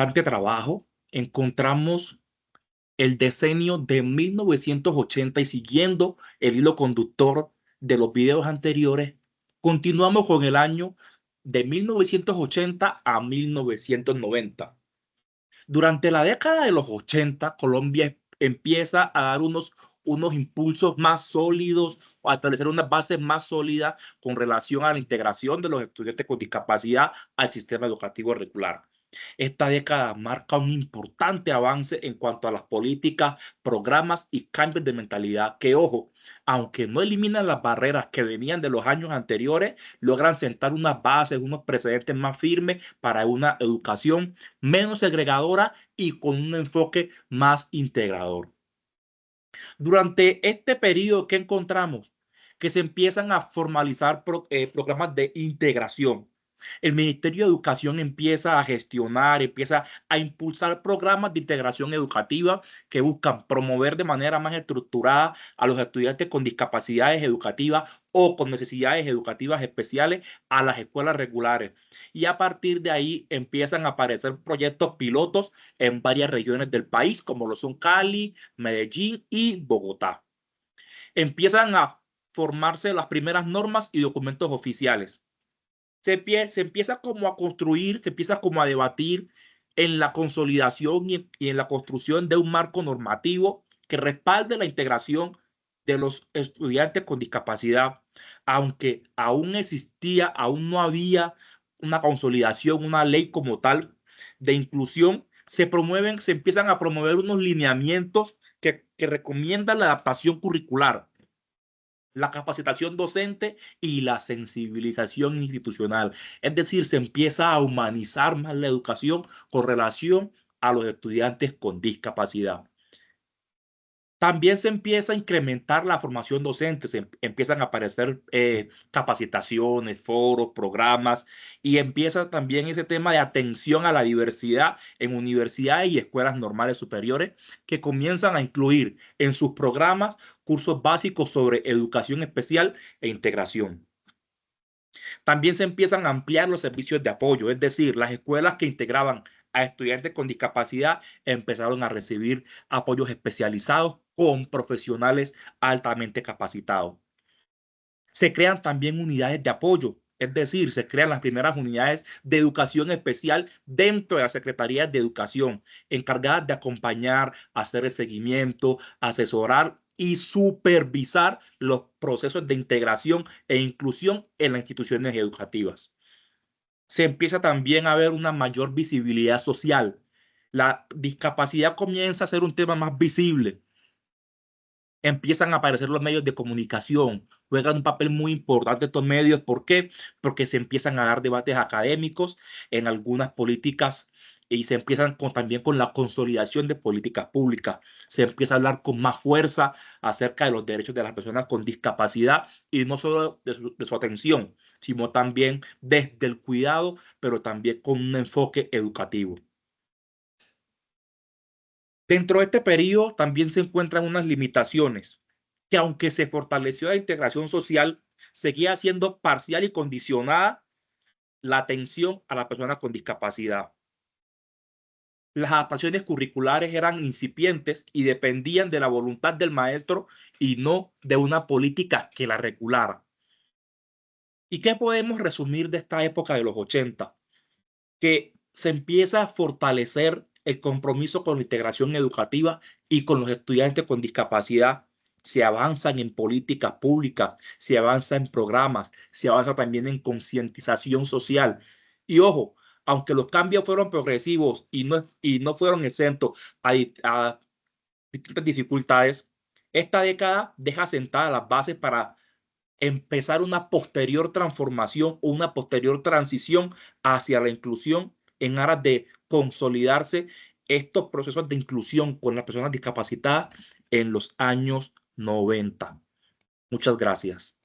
bastante trabajo, encontramos el decenio de 1980 y siguiendo el hilo conductor de los videos anteriores, continuamos con el año de 1980 a 1990. Durante la década de los 80, Colombia empieza a dar unos impulsos más sólidos o a establecer unas bases más sólidas con relación a la integración de los estudiantes con discapacidad al sistema educativo regular. Esta década marca un importante avance en cuanto a las políticas, programas y cambios de mentalidad que, ojo, aunque no eliminan las barreras que venían de los años anteriores, logran sentar unas bases, unos precedentes más firmes para una educación menos segregadora y con un enfoque más integrador. Durante este periodo, ¿qué encontramos? Que se empiezan a formalizar programas de integración. El Ministerio de Educación empieza a gestionar, empieza a impulsar programas de integración educativa que buscan promover de manera más estructurada a los estudiantes con discapacidades educativas o con necesidades educativas especiales a las escuelas regulares. Y a partir de ahí empiezan a aparecer proyectos pilotos en varias regiones del país, como lo son Cali, Medellín y Bogotá. Empiezan a formarse las primeras normas y documentos oficiales. Se empieza como a construir, se empieza como a debatir en la consolidación y en la construcción de un marco normativo que respalde la integración de los estudiantes con discapacidad, aunque aún no había una consolidación, una ley como tal de inclusión, se empiezan a promover unos lineamientos que recomiendan la adaptación curricular, la capacitación docente y la sensibilización institucional. Es decir, se empieza a humanizar más la educación con relación a los estudiantes con discapacidad. También se empieza a incrementar la formación docente, empiezan a aparecer capacitaciones, foros, programas, y empieza también ese tema de atención a la diversidad en universidades y escuelas normales superiores que comienzan a incluir en sus programas cursos básicos sobre educación especial e integración. También se empiezan a ampliar los servicios de apoyo, es decir, las escuelas que integraban a estudiantes con discapacidad empezaron a recibir apoyos especializados con profesionales altamente capacitados. Se crean también unidades de apoyo, es decir, se crean las primeras unidades de educación especial dentro de las secretarías de educación, encargadas de acompañar, hacer el seguimiento, asesorar y supervisar los procesos de integración e inclusión en las instituciones educativas. Se empieza también a ver una mayor visibilidad social. La discapacidad comienza a ser un tema más visible. Empiezan a aparecer los medios de comunicación, juegan un papel muy importante estos medios. ¿Por qué? Porque se empiezan a dar debates académicos en algunas políticas y se empiezan también con la consolidación de políticas públicas. Se empieza a hablar con más fuerza acerca de los derechos de las personas con discapacidad y no solo de su atención, sino también desde el cuidado, pero también con un enfoque educativo. Dentro de este periodo también se encuentran unas limitaciones que, aunque se fortaleció la integración social, seguía siendo parcial y condicionada la atención a las personas con discapacidad. Las adaptaciones curriculares eran incipientes y dependían de la voluntad del maestro y no de una política que la regulara. ¿Y qué podemos resumir de esta época de los 80? Que se empieza a fortalecer el compromiso con la integración educativa y con los estudiantes con discapacidad. Se avanzan en políticas públicas, se avanza en programas, se avanza también en concientización social. Y ojo, aunque los cambios fueron progresivos y no fueron exentos a distintas dificultades, esta década deja sentadas las bases para empezar una posterior transformación o una posterior transición hacia la inclusión en aras de consolidarse estos procesos de inclusión con las personas discapacitadas en los años 90. Muchas gracias.